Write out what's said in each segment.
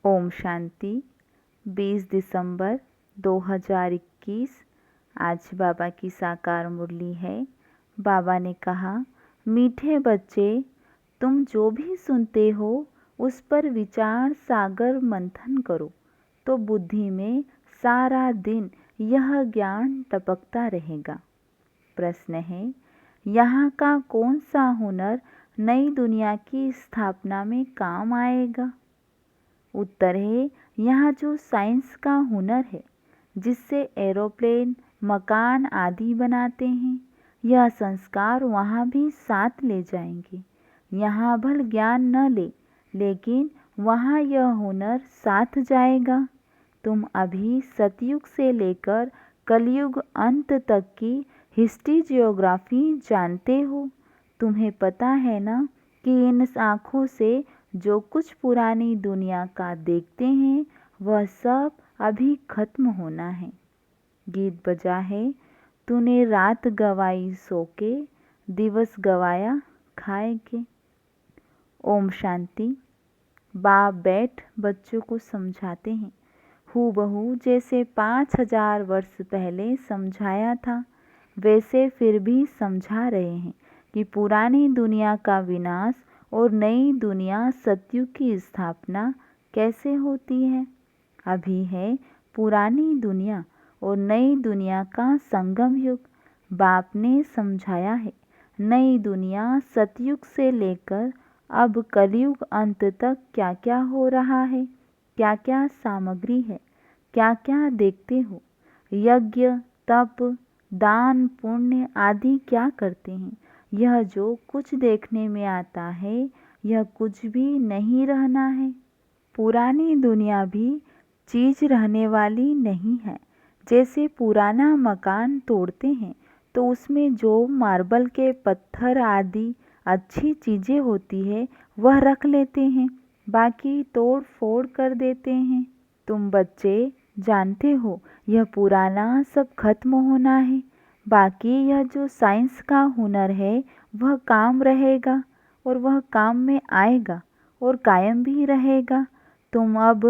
ओम शांति। 20 दिसंबर 2021। आज बाबा की साकार मुरली है। बाबा ने कहा, मीठे बच्चे, तुम जो भी सुनते हो उस पर विचार सागर मंथन करो तो बुद्धि में सारा दिन यह ज्ञान टपकता रहेगा। प्रश्न है, यहाँ का कौन सा हुनर नई दुनिया की स्थापना में काम आएगा? उत्तर है, यहाँ जो साइंस का हुनर है जिससे एरोप्लेन, मकान आदि बनाते हैं, यह संस्कार वहाँ भी साथ ले जाएंगे। यहाँ भल ज्ञान न ले, लेकिन वहाँ यह हुनर साथ जाएगा। तुम अभी सतयुग से लेकर कलयुग अंत तक की हिस्ट्री जियोग्राफी जानते हो। तुम्हें पता है ना कि इन आँखों से जो कुछ पुरानी दुनिया का देखते हैं वह सब अभी खत्म होना है। गीत बजा है, तूने रात गवाई सो के, दिवस गवाया खाए के। ओम शांति। बाप बैठ बच्चों को समझाते हैं, हूबहू जैसे 5000 वर्ष पहले समझाया था वैसे फिर भी समझा रहे हैं कि पुरानी दुनिया का विनाश और नई दुनिया सतयुग की स्थापना कैसे होती है। अभी है पुरानी दुनिया और नई दुनिया का संगम युग। बाप ने समझाया है, नई दुनिया सतयुग से लेकर अब कलयुग अंत तक क्या क्या हो रहा है, क्या क्या सामग्री है, क्या क्या देखते हो। यज्ञ, तप, दान, पुण्य आदि क्या करते हैं। यह जो कुछ देखने में आता है यह कुछ भी नहीं रहना है। पुरानी दुनिया भी चीज रहने वाली नहीं है। जैसे पुराना मकान तोड़ते हैं तो उसमें जो मार्बल के पत्थर आदि अच्छी चीजें होती है वह रख लेते हैं, बाकी तोड़ फोड़ कर देते हैं। तुम बच्चे जानते हो यह पुराना सब खत्म होना है, बाकी यह जो साइंस का हुनर है वह काम रहेगा और वह काम में आएगा और कायम भी रहेगा। तुम अब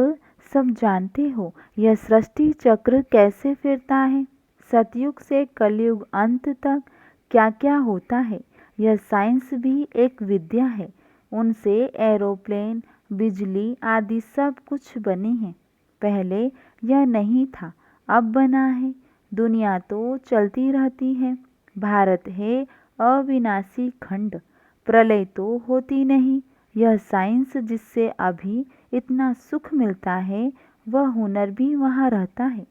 सब जानते हो यह सृष्टि चक्र कैसे फिरता है, सतयुग से कलयुग अंत तक क्या क्या होता है। यह साइंस भी एक विद्या है, उनसे एरोप्लेन, बिजली आदि सब कुछ बने हैं। पहले यह नहीं था, अब बना है। दुनिया तो चलती रहती है। भारत है अविनाशी खंड, प्रलय तो होती नहीं। यह साइंस जिससे अभी इतना सुख मिलता है वह हुनर भी वहाँ रहता है।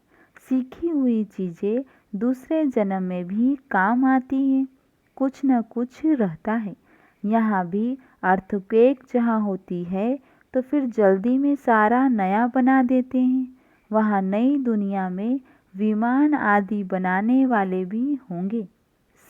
सीखी हुई चीजें दूसरे जन्म में भी काम आती हैं, कुछ न कुछ रहता है। यहाँ भी अर्थक्वेक जहाँ होती है तो फिर जल्दी में सारा नया बना देते हैं। वहाँ नई दुनिया में विमान आदि बनाने वाले भी होंगे।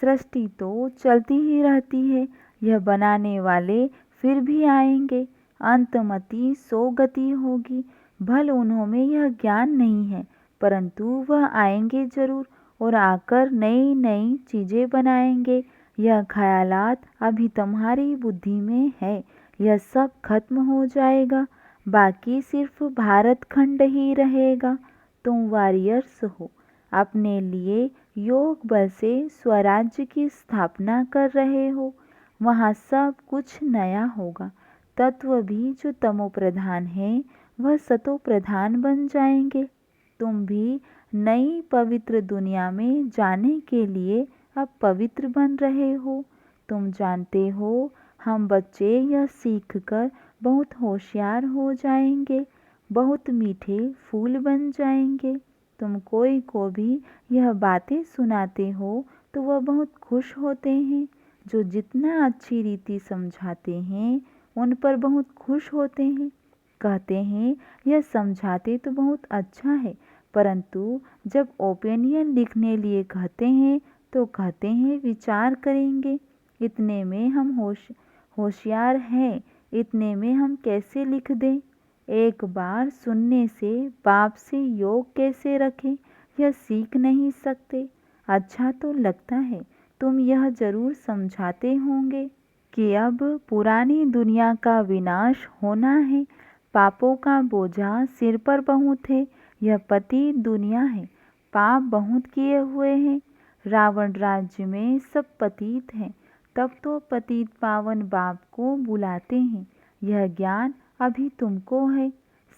सृष्टि तो चलती ही रहती है, यह बनाने वाले फिर भी आएंगे। अंतमति सो गति होगी। भल उन्होंने यह ज्ञान नहीं है, परंतु वह आएंगे जरूर और आकर नई नई चीजें बनाएंगे। यह ख्यालात अभी तुम्हारी बुद्धि में है, यह सब खत्म हो जाएगा, बाकी सिर्फ भारत खंड ही रहेगा। तुम वॉरियर्स हो, अपने लिए योग बल से स्वराज्य की स्थापना कर रहे हो। वहाँ सब कुछ नया होगा। तत्व भी जो तमो प्रधान है वह सतो प्रधान बन जाएंगे। तुम भी नई पवित्र दुनिया में जाने के लिए अब पवित्र बन रहे हो। तुम जानते हो हम बच्चे यह सीखकर बहुत होशियार हो जाएंगे, बहुत मीठे फूल बन जाएंगे। तुम कोई को भी यह बातें सुनाते हो तो वह बहुत खुश होते हैं। जो जितना अच्छी रीति समझाते हैं उन पर बहुत खुश होते हैं। कहते हैं यह समझाते तो बहुत अच्छा है, परंतु जब ओपिनियन लिखने लिए कहते हैं तो कहते हैं विचार करेंगे। इतने में हम होशियार हैं, इतने में हम कैसे लिख दें। एक बार सुनने से बाप से योग कैसे रखें यह सीख नहीं सकते। अच्छा तो लगता है, तुम यह जरूर समझाते होंगे कि अब पुरानी दुनिया का विनाश होना है, पापों का बोझा सिर पर बहुत है, यह पतित दुनिया है, पाप बहुत किए हुए हैं। रावण राज्य में सब पतित हैं, तब तो पतित पावन बाप को बुलाते हैं। यह ज्ञान अभी तुमको है।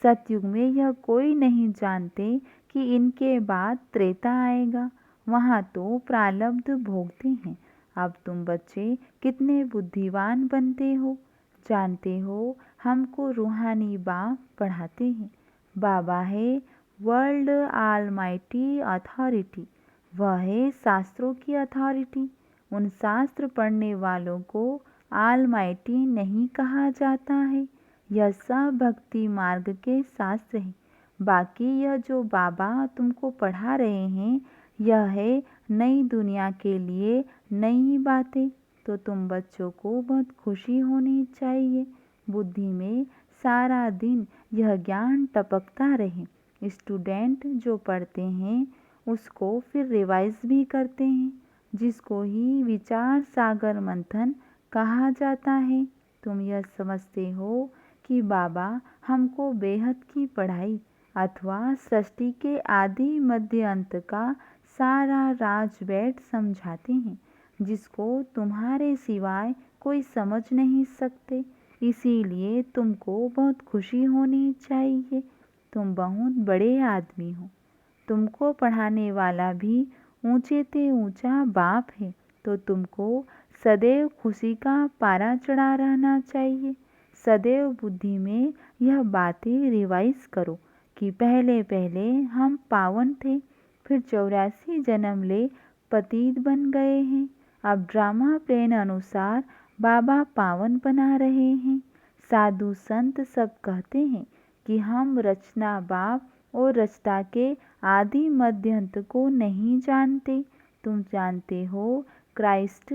सतयुग में यह कोई नहीं जानते कि इनके बाद त्रेता आएगा, वहाँ तो प्रारब्ध भोगते हैं। अब तुम बच्चे कितने बुद्धिमान बनते हो। जानते हो, हमको रूहानी बाप पढ़ाते हैं। बाबा है वर्ल्ड ऑलमाइटी अथॉरिटी, वह है शास्त्रों की अथॉरिटी। उन शास्त्र पढ़ने वालों को ऑलमाइटी नहीं कहा जाता है, यह सब भक्ति मार्ग के शास्त्र हैं। बाकी यह जो बाबा तुमको पढ़ा रहे हैं, यह है नई दुनिया के लिए नई बातें। तो तुम बच्चों को बहुत खुशी होनी चाहिए। बुद्धि में सारा दिन यह ज्ञान टपकता रहे। स्टूडेंट जो पढ़ते हैं उसको फिर रिवाइज भी करते हैं, जिसको ही विचार सागर मंथन कहा जाता है। तुम यह समझते हो कि बाबा हमको बेहद की पढ़ाई अथवा सृष्टि के आदि मध्य अंत का सारा राज बैठ समझाते हैं, जिसको तुम्हारे सिवाय कोई समझ नहीं सकते। इसीलिए तुमको बहुत खुशी होनी चाहिए। तुम बहुत बड़े आदमी हो। तुमको पढ़ाने वाला भी ऊंचे ते ऊंचा बाप है, तो तुमको सदैव खुशी का पारा चढ़ा रहना चाहिए। सदैव बुद्धि में यह बातें रिवाइज करो कि पहले पहले हम पावन थे, फिर 84 जन्म ले पतित बन गए हैं। अब ड्रामा प्लेन अनुसार बाबा पावन बना रहे हैं। साधु संत सब कहते हैं कि हम रचना बाप और रचता के आदि मध्यंत को नहीं जानते। तुम जानते हो क्राइस्ट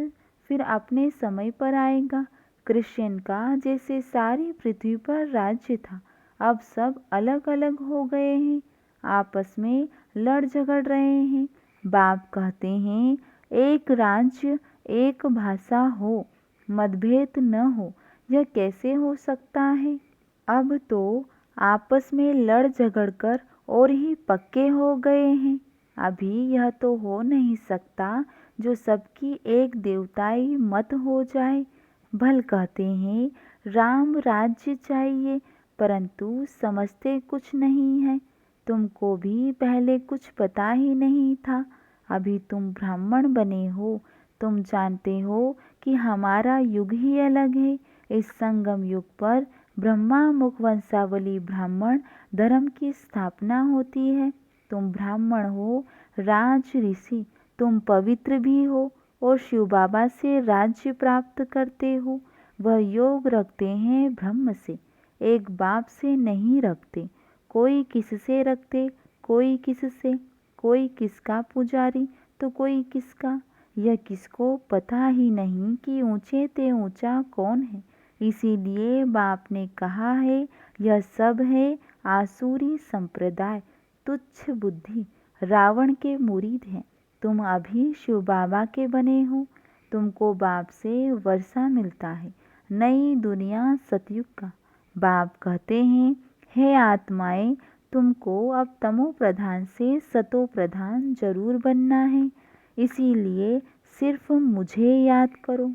फिर अपने समय पर आएगा। क्रिश्चियन का जैसे सारी पृथ्वी पर राज्य था, अब सब अलग अलग हो गए हैं, आपस में लड़ झगड़ रहे हैं। बाप कहते हैं एक राज्य एक भाषा हो, मतभेद न हो। यह कैसे हो सकता है? अब तो आपस में लड़ झगड़ कर और ही पक्के हो गए हैं। अभी यह तो हो नहीं सकता जो सबकी एक देवताई मत हो जाए। भल कहते हैं राम राज्य चाहिए, परंतु समझते कुछ नहीं है। तुमको भी पहले कुछ पता ही नहीं था, अभी तुम ब्राह्मण बने हो। तुम जानते हो कि हमारा युग ही अलग है। इस संगम युग पर ब्रह्मा मुख वंशावली ब्राह्मण धर्म की स्थापना होती है। तुम ब्राह्मण हो, राज ऋषि, तुम पवित्र भी हो और शिव बाबा से राज्य प्राप्त करते हो। वह योग रखते हैं ब्रह्म से, एक बाप से नहीं रखते। कोई किससे रखते, कोई किससे, कोई किसका पुजारी तो कोई किसका। यह किसको पता ही नहीं कि ऊंचे ते ऊंचा कौन है। इसीलिए बाप ने कहा है यह सब है आसुरी संप्रदाय, तुच्छ बुद्धि, रावण के मुरीद हैं। तुम अभी शिव बाबा के बने हो। तुमको बाप से वर्षा मिलता है, नई दुनिया सतयुग का। बाप कहते हैं हे आत्माएं, तुमको अब तमो प्रधान से सतो प्रधान जरूर बनना है। इसीलिए सिर्फ मुझे याद करो।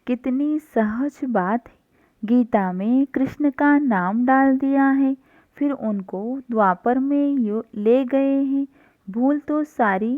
कितनी सहज बात है। गीता में कृष्ण का नाम डाल दिया है, फिर उनको द्वापर में ले गए हैं। भूल तो सारी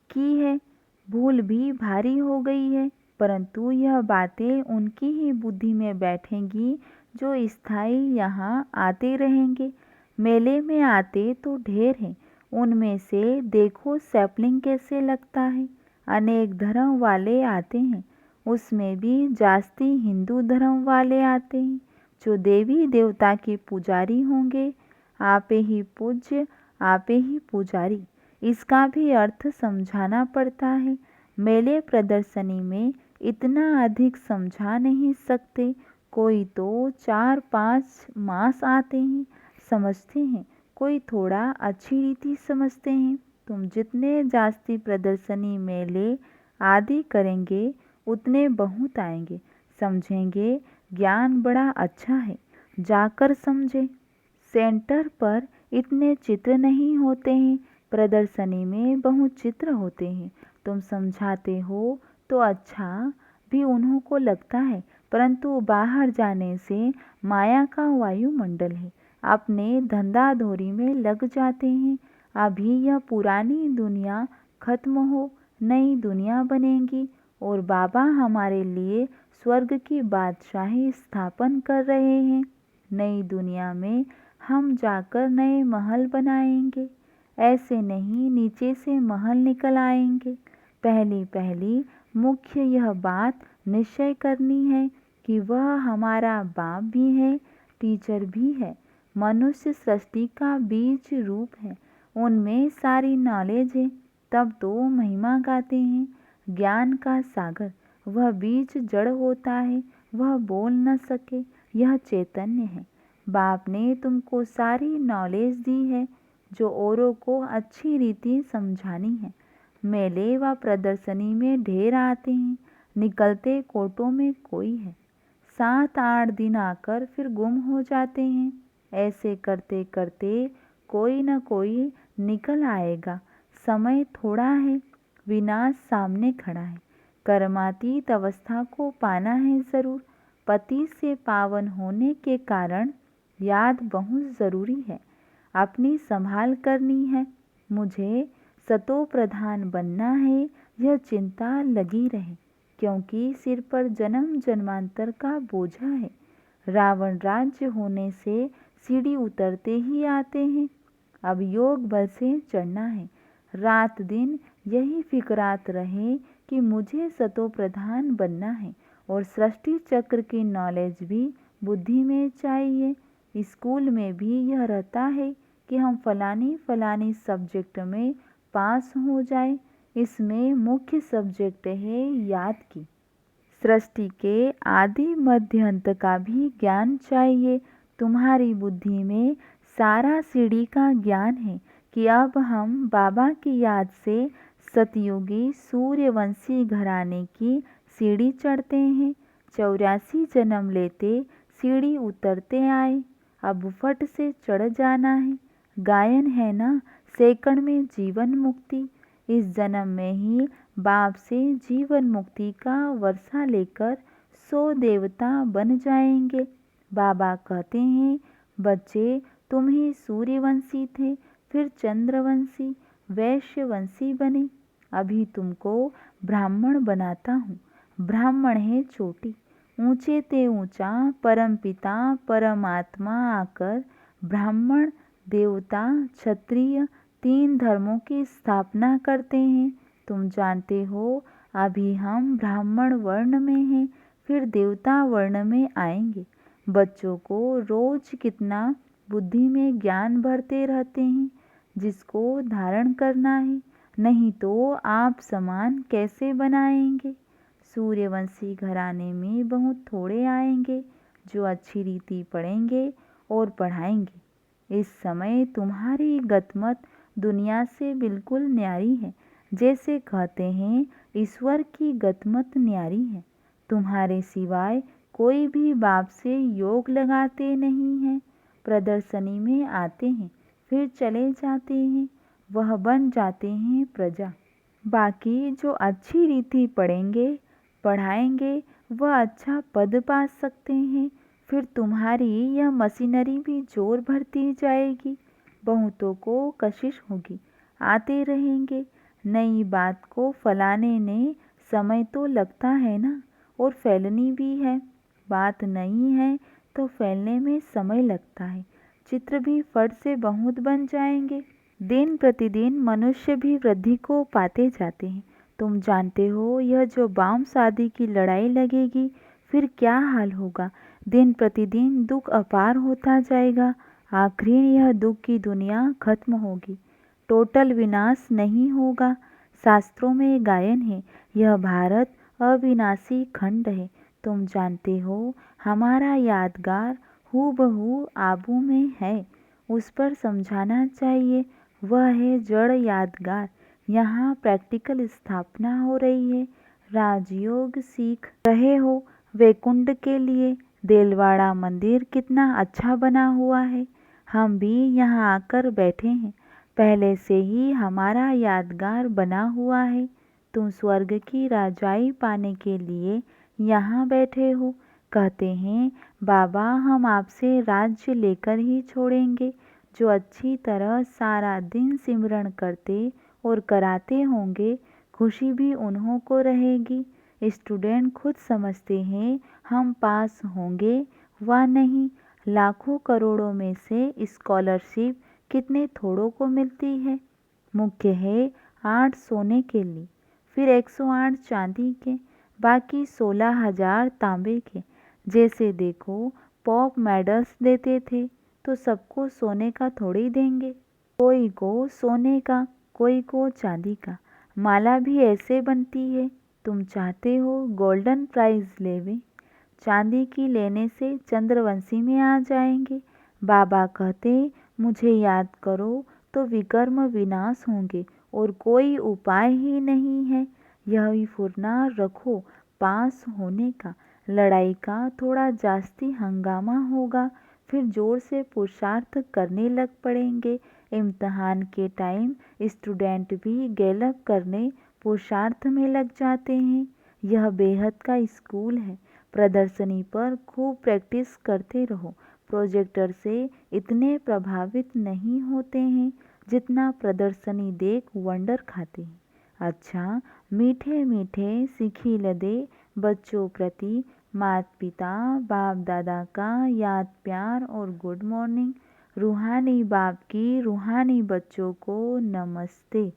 की है, भूल भी भारी हो गई है, परंतु यह बातें उनकी ही बुद्धि में बैठेंगी जो स्थायी यहाँ आते रहेंगे। मेले में आते तो ढेर हैं, उनमें से देखो सैपलिंग कैसे लगता है। अनेक धर्म वाले आते हैं, उसमें भी जास्ती हिंदू धर्म वाले आते हैं, जो देवी देवता के पुजारी होंगे। आपे ही पूज्य, आपे ही पुजारी, इसका भी अर्थ समझाना पड़ता है। मेले प्रदर्शनी में इतना अधिक समझा नहीं सकते। कोई तो 4-5 मास आते हैं, समझते हैं, कोई थोड़ा अच्छी रीति समझते हैं। तुम जितने जास्ती प्रदर्शनी मेले आदि करेंगे उतने बहुत आएंगे, समझेंगे ज्ञान बड़ा अच्छा है, जाकर समझे। सेंटर पर इतने चित्र नहीं होते हैं, प्रदर्शनी में बहुत चित्र होते हैं। तुम समझाते हो तो अच्छा भी उन्हों को लगता है, परंतु बाहर जाने से माया का वायुमंडल है, अपने धंधाधोरी में लग जाते हैं। अभी यह पुरानी दुनिया खत्म हो, नई दुनिया बनेगी और बाबा हमारे लिए स्वर्ग की बादशाही स्थापन कर रहे हैं। नई दुनिया में हम जाकर नए महल बनाएंगे, ऐसे नहीं नीचे से महल निकल आएंगे। पहली पहली मुख्य यह बात निश्चय करनी है कि वह हमारा बाप भी है, टीचर भी है। मनुष्य सृष्टि का बीज रूप है, उनमें सारी नॉलेज है, तब तो महिमा गाते हैं। ज्ञान का सागर, वह बीज जड़ होता है, वह बोल न सके, यह चैतन्य है। बाप ने तुमको सारी नॉलेज दी है जो औरों को अच्छी रीति समझानी है। मेले व प्रदर्शनी में ढेर आते हैं, निकलते कोटों में कोई है। 7-8 दिन आकर फिर गुम हो जाते हैं। ऐसे करते करते कोई न कोई निकल आएगा। समय थोड़ा है, विनाश सामने खड़ा है। कर्मातीत अवस्था को पाना है जरूर। पति से पावन होने के कारण याद बहुत जरूरी है, अपनी संभाल करनी है। मुझे सतो प्रधान बनना है, यह चिंता लगी रहे, क्योंकि सिर पर जन्म जन्मांतर का बोझा है। रावण राज्य होने से सीढ़ी उतरते ही आते हैं, अब योग बल से चढ़ना है। रात दिन यही फिक्रात रहे कि मुझे सतो प्रधान बनना है, और सृष्टि चक्र की नॉलेज भी बुद्धि में चाहिए। स्कूल में भी यह रहता है कि हम फलानी फलानी सब्जेक्ट में पास हो जाए। इसमें मुख्य सब्जेक्ट है याद की। सृष्टि के आदि मध्य अंत का भी ज्ञान चाहिए। तुम्हारी बुद्धि में सारा सीढ़ी का ज्ञान है कि अब हम बाबा की याद से सतयुगी सूर्यवंशी घराने की सीढ़ी चढ़ते हैं। 84 जन्म लेते सीढ़ी उतरते आए, अब फट से चढ़ जाना है। गायन है ना, सेकंड में जीवन मुक्ति। इस जन्म में ही बाप से जीवन मुक्ति का वर्षा लेकर 100 देवता बन जाएंगे। बाबा कहते हैं, बच्चे तुम ही सूर्यवंशी थे, फिर चंद्रवंशी, वैश्यवंशी बने, अभी तुमको ब्राह्मण बनाता हूँ। ब्राह्मण है चोटी, ऊंचे ते ऊंचा परमपिता परमात्मा आकर ब्राह्मण देवता क्षत्रिय 3 धर्मों की स्थापना करते हैं। तुम जानते हो अभी हम ब्राह्मण वर्ण में हैं, फिर देवता वर्ण में आएंगे। बच्चों को रोज कितना बुद्धि में ज्ञान भरते रहते हैं, जिसको धारण करना है, नहीं तो आप समान कैसे बनाएंगे। सूर्यवंशी घराने में बहुत थोड़े आएंगे जो अच्छी रीति पढ़ेंगे और पढ़ाएंगे। इस समय तुम्हारी गतमत दुनिया से बिल्कुल न्यारी है। जैसे कहते हैं ईश्वर की गतमत न्यारी है। तुम्हारे सिवाय कोई भी बाप से योग लगाते नहीं हैं। प्रदर्शनी में आते हैं, फिर चले जाते हैं, वह बन जाते हैं प्रजा। बाकी जो अच्छी रीति पढ़ेंगे पढ़ाएंगे वह अच्छा पद पा सकते हैं। फिर तुम्हारी यह मशीनरी भी जोर भरती जाएगी। बहुतों को कशिश होगी, आते रहेंगे। नई बात को फैलाने में समय तो लगता है ना, और फैलनी भी है। बात नई है तो फैलने में समय लगता है। चित्र भी फट से बहुत बन जाएंगे। दिन प्रतिदिन मनुष्य भी वृद्धि को पाते जाते हैं। तुम जानते हो यह जो बाम शादी की लड़ाई लगेगी, फिर क्या हाल होगा। दिन प्रतिदिन दुख अपार होता जाएगा। आखिर यह दुख की दुनिया खत्म होगी, टोटल विनाश नहीं होगा। शास्त्रों में गायन है, यह भारत अविनाशी खंड है। तुम जानते हो हमारा यादगार हूबहू आबू में है, उस पर समझाना चाहिए। वह है जड़ यादगार। यहाँ प्रैक्टिकल स्थापना हो रही है। राजयोग सीख रहे हो वैकुंठ के लिए। देलवाड़ा मंदिर कितना अच्छा बना हुआ है। हम भी यहाँ आकर बैठे हैं, पहले से ही हमारा यादगार बना हुआ है। तुम स्वर्ग की राजाई पाने के लिए यहाँ बैठे हो। कहते हैं बाबा हम आपसे राज्य लेकर ही छोड़ेंगे। जो अच्छी तरह सारा दिन सिमरन करते और कराते होंगे, खुशी भी उन्हों को रहेगी। स्टूडेंट खुद समझते हैं हम पास होंगे व नहीं। लाखों करोड़ों में से स्कॉलरशिप कितने थोड़ों को मिलती है। मुख्य है 8 सोने के लिए, फिर 108 चांदी के, बाकी 16,000 तांबे के। जैसे देखो पॉप मेडल्स देते थे तो सबको सोने का थोड़ी देंगे, कोई को सोने का, कोई को चांदी का। माला भी ऐसे बनती है। तुम चाहते हो गोल्डन प्राइज लेवे, चांदी की लेने से चंद्रवंशी में आ जाएंगे। बाबा कहते मुझे याद करो तो विकर्म विनाश होंगे और कोई उपाय ही नहीं है। यही फुरना रखो पास होने का। लड़ाई का थोड़ा जास्ती हंगामा होगा, फिर जोर से पुरुषार्थ करने लग पड़ेंगे। इम्तहान के टाइम स्टूडेंट भी गैलप करने पुरुषार्थ में लग जाते हैं। यह बेहद का स्कूल है। प्रदर्शनी पर खूब प्रैक्टिस करते रहो। प्रोजेक्टर से इतने प्रभावित नहीं होते हैं जितना प्रदर्शनी देख वंडर खाते हैं। अच्छा, मीठे मीठे सिखी लदे बच्चों प्रति माता पिता बाप दादा का याद प्यार और गुड मॉर्निंग। रूहानी बाप की रूहानी बच्चों को नमस्ते,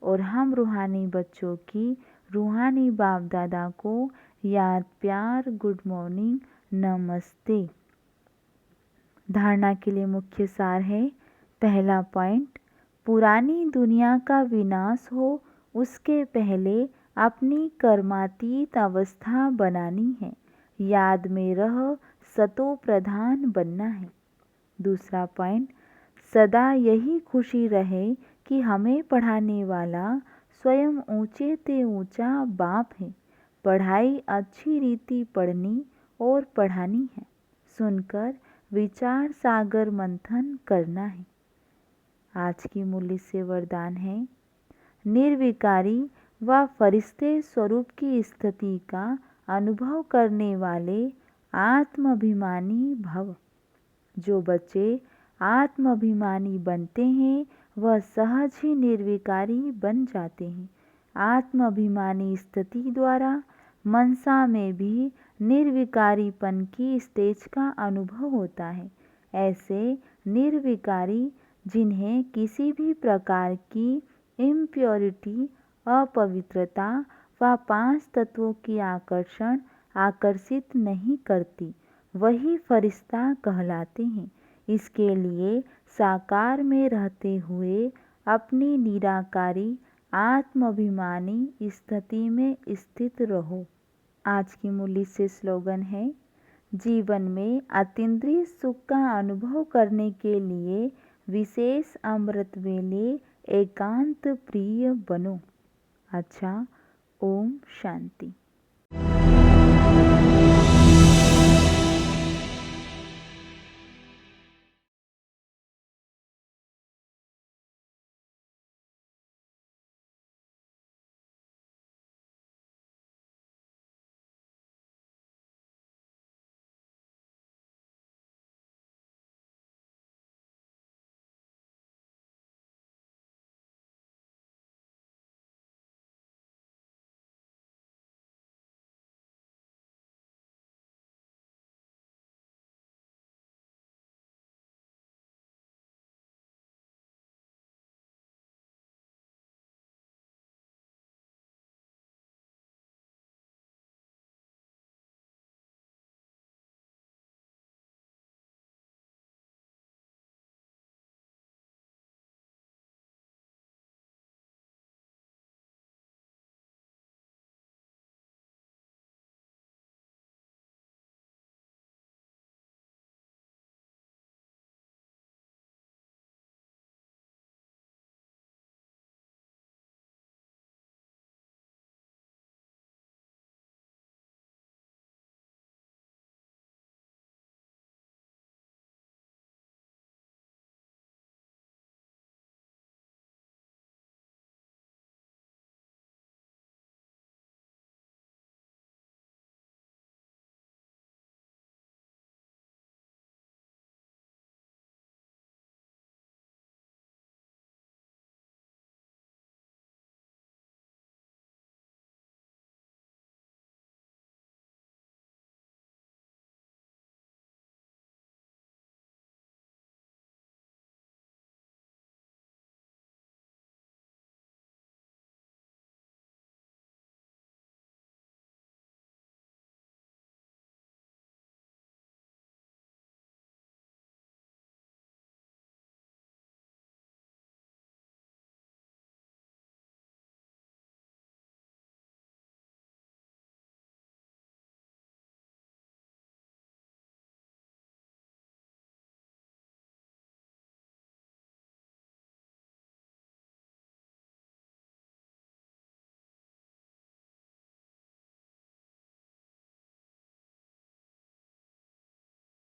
और हम रूहानी बच्चों की रूहानी बाप दादा को याद प्यार गुड मॉर्निंग नमस्ते। धारणा के लिए मुख्य सार है। पहला पॉइंट, पुरानी दुनिया का विनाश हो उसके पहले अपनी कर्मातीत अवस्था बनानी है। याद में रह सतो प्रधान बनना है। दूसरा पॉइंट, सदा यही खुशी रहे कि हमें पढ़ाने वाला स्वयं ऊंचे ते ऊंचा बाप है। पढ़ाई अच्छी रीति पढ़नी और पढ़ानी है। सुनकर विचार सागर मंथन करना है। आज की मूल्य से वरदान है, निर्विकारी व फरिश्ते स्वरूप की स्थिति का अनुभव करने वाले आत्माभिमानी भव। जो बच्चे आत्माभिमानी बनते हैं वह सहज ही निर्विकारी बन जाते हैं। आत्माभिमानी स्थिति द्वारा मनसा में भी निर्विकारीपन की स्टेज का अनुभव होता है। ऐसे निर्विकारी जिन्हें किसी भी प्रकार की इम्प्योरिटी, अपवित्रता व 5 तत्वों की आकर्षण आकर्षित नहीं करती, वही फरिश्ता कहलाते हैं। इसके लिए साकार में रहते हुए अपनी निराकारी आत्माभिमानी स्थिति में स्थित रहो। आज की मूल्य से स्लोगन है, जीवन में अतीन्द्रिय सुख का अनुभव करने के लिए विशेष अमृत वेले एकांत प्रिय बनो। अच्छा, ओम शांति।